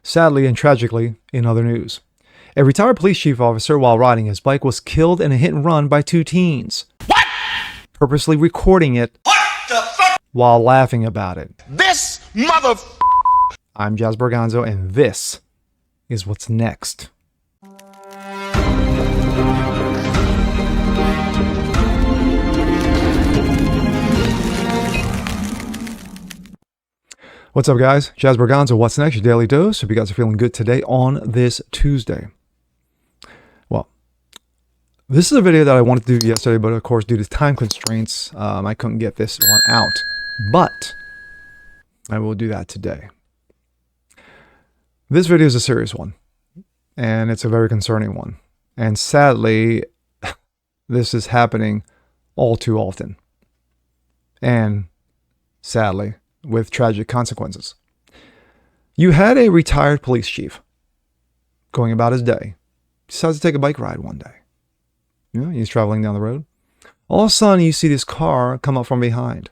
Sadly and tragically, in other news, a retired police chief officer while riding his bike was killed in a hit and run by two teens. What? Purposely recording it while laughing about it. This mother... I'm Jazz Berganzo, and this is what's next. What's up, guys? Jazz Berganzo, what's next? Your daily dose. Hope you guys are feeling good today on this Tuesday. Well, this is a video that I wanted to do yesterday, but of course, due to time constraints, I couldn't get this one out. But I will do that today. This video is a serious one, and it's a very concerning one. And sadly, this is happening all too often. And sadly, with tragic consequences. You had a retired police chief going about his day, decides to take a bike ride one day. You know, he's traveling down the road. All of a sudden, you see this car come up from behind.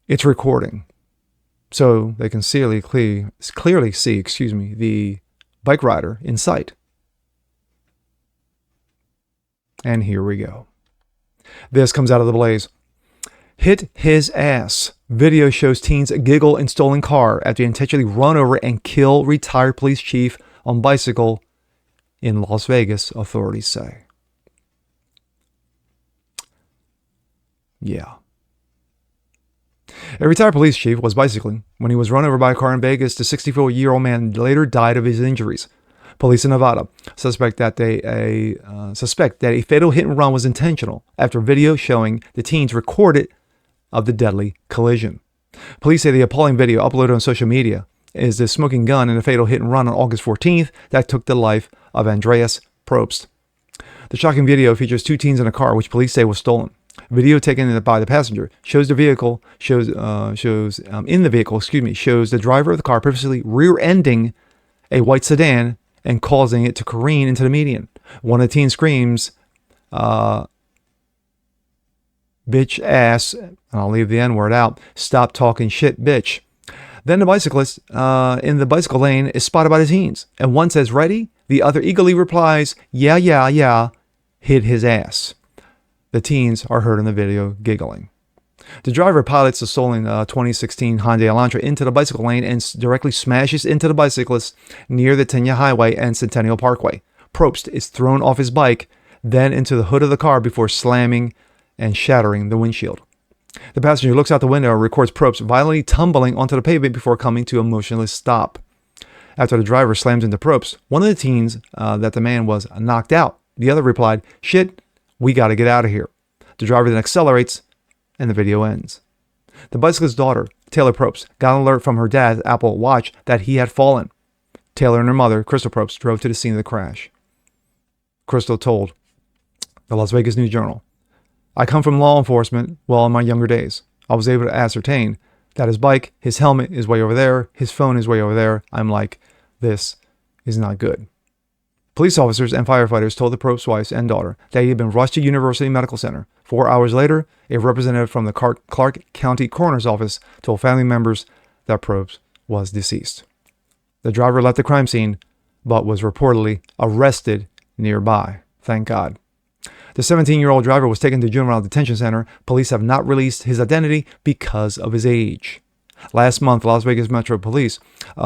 It's recording, so they can clearly see, the bike rider in sight. And here we go. This comes out of the blaze. Hit his ass. Video shows teens giggle in stolen car after they intentionally run over and kill retired police chief on bicycle in Las Vegas, authorities say. Yeah. A retired police chief was bicycling when he was run over by a car in Vegas. The 64-year-old man later died of his injuries. Police in Nevada suspect that a fatal hit and run was intentional after video showing the teens recorded of the deadly collision. Police say the appalling video uploaded on social media is the smoking gun in a fatal hit and run on August 14th that took the life of Andreas Probst. The shocking video features two teens in a car, which police say was stolen. Video taken by the passenger shows the driver of the car purposely rear-ending a white sedan and causing it to careen into the median. One of the teens screams, bitch ass, and I'll leave the N-word out, stop talking shit, bitch. Then the bicyclist in the bicycle lane is spotted by the teens, and one says, ready? The other eagerly replies, yeah, hit his ass. The teens are heard in the video giggling. The driver pilots the stolen 2016 Hyundai Elantra into the bicycle lane and directly smashes into the bicyclist near the Tenya Highway and Centennial Parkway. Probst is thrown off his bike, then into the hood of the car before slamming and shattering the windshield. The passenger looks out the window and records Probst violently tumbling onto the pavement before coming to a motionless stop. After the driver slams into Probst, one of the teens that the man was knocked out. The other replied, shit, we gotta get out of here. The driver then accelerates and the video ends. The bicyclist's daughter, Taylor Probst, got an alert from her dad's Apple Watch that he had fallen. Taylor and her mother, Crystal Probst, drove to the scene of the crash. Crystal told the Las Vegas News Journal, I come from law enforcement. Well, in my younger days, I was able to ascertain that his bike, his helmet is way over there. His phone is way over there. I'm like, this is not good. Police officers and firefighters told the Probst wife and daughter that he had been rushed to University Medical Center. 4 hours later, a representative from the Clark County Coroner's Office told family members that Probst was deceased. The driver left the crime scene, but was reportedly arrested nearby. Thank God. The 17-year-old driver was taken to juvenile detention center. Police have not released his identity because of his age. Last month, Las Vegas Metro Police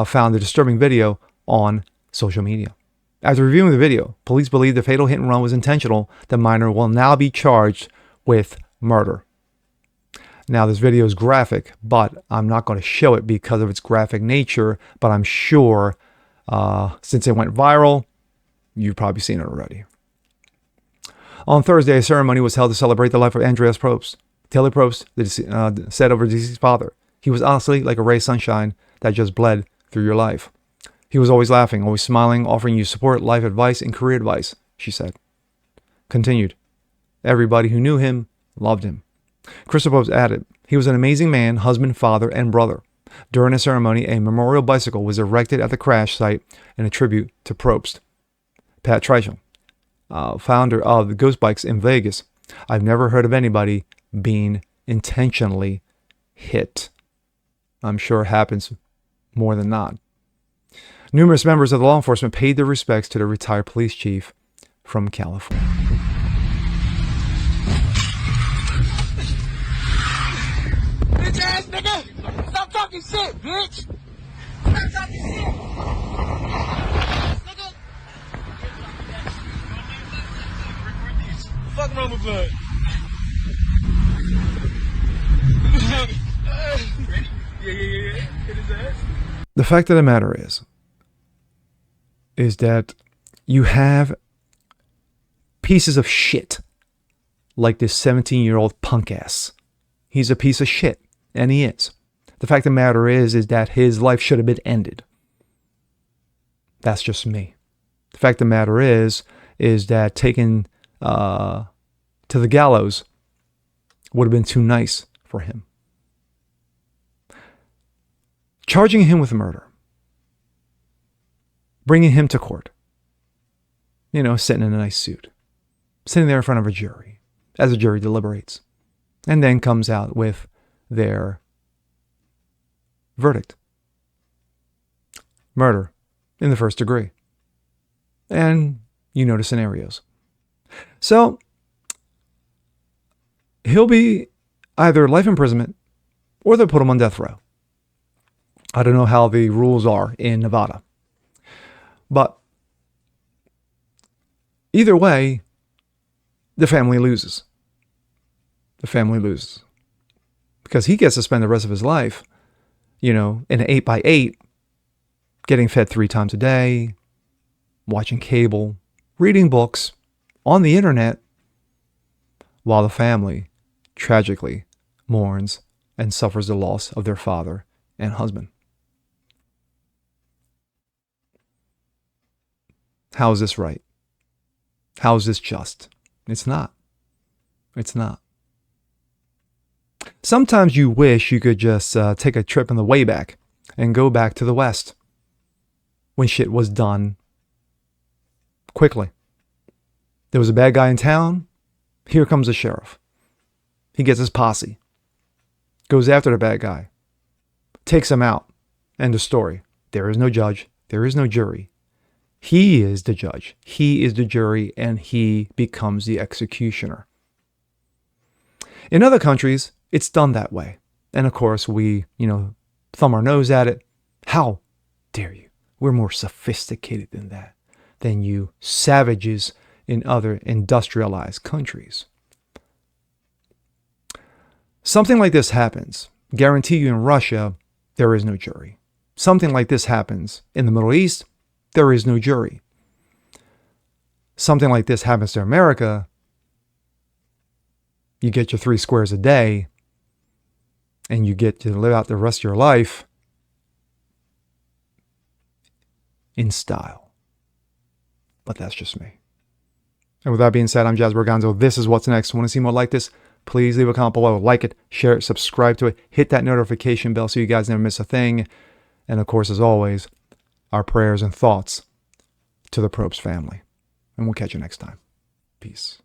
found the disturbing video on social media. After reviewing the video, police believe the fatal hit and run was intentional. The minor will now be charged with murder. Now, this video is graphic, but I'm not going to show it because of its graphic nature, but I'm sure since it went viral, you've probably seen it already. On Thursday, a ceremony was held to celebrate the life of Andreas Probst. Taylor Probst said of her deceased father, he was honestly like a ray of sunshine that just bled through your life. He was always laughing, always smiling, offering you support, life advice, and career advice, she said. Continued, everybody who knew him loved him. Crystal Probst added, he was an amazing man, husband, father, and brother. During the ceremony, a memorial bicycle was erected at the crash site in a tribute to Probst. Pat Treichel, founder of the Ghost Bikes in Vegas, I've never heard of anybody being intentionally hit. I'm sure it happens more than not. Numerous members of the law enforcement paid their respects to the retired police chief from California. Bitch ass nigga! Stop talking shit, bitch! Stop talking shit! Nigga! Fuck wrong with blood? Yeah. Hit his ass. The fact of the matter is that you have pieces of shit like this 17-year-old punk ass. He's a piece of shit, and he is. The fact of the matter is that his life should have been ended. That's just me. The fact of the matter is that taken to the gallows would have been too nice for him. Charging him with murder. Bringing him to court. Sitting in a nice suit. Sitting there in front of a jury as a jury deliberates. And then comes out with their verdict. Murder in the first degree. And you know the scenarios. So, he'll be either life imprisonment or they'll put him on death row. I don't know how the rules are in Nevada. But either way, the family loses. The family loses. Because he gets to spend the rest of his life, in an 8x8, getting fed 3 times a day, watching cable, reading books, on the internet, while the family tragically mourns and suffers the loss of their father and husband. How is this right? How is this just? It's not. It's not. Sometimes you wish you could just take a trip on the way back and go back to the West when shit was done quickly. There was a bad guy in town. Here comes the sheriff. He gets his posse. Goes after the bad guy. Takes him out. End of story. There is no judge. There is no jury. He is the judge. He is the jury, and he becomes the executioner. In other countries, it's done that way. And of course, we, thumb our nose at it. How dare you? We're more sophisticated than that, than you savages in other industrialized countries. Something like this happens. Guarantee you in Russia, there is no jury. Something like this happens in the Middle East, there is no jury. Something like this happens to America, you get your 3 squares a day, and you get to live out the rest of your life in style. But that's just me. And with that being said, I'm Jazz Berganzo. This is What's Next. Want to see more like this? Please leave a comment below. Like it, share it, subscribe to it. Hit that notification bell so you guys never miss a thing. And of course, as always, our prayers and thoughts to the Probst family. And we'll catch you next time. Peace.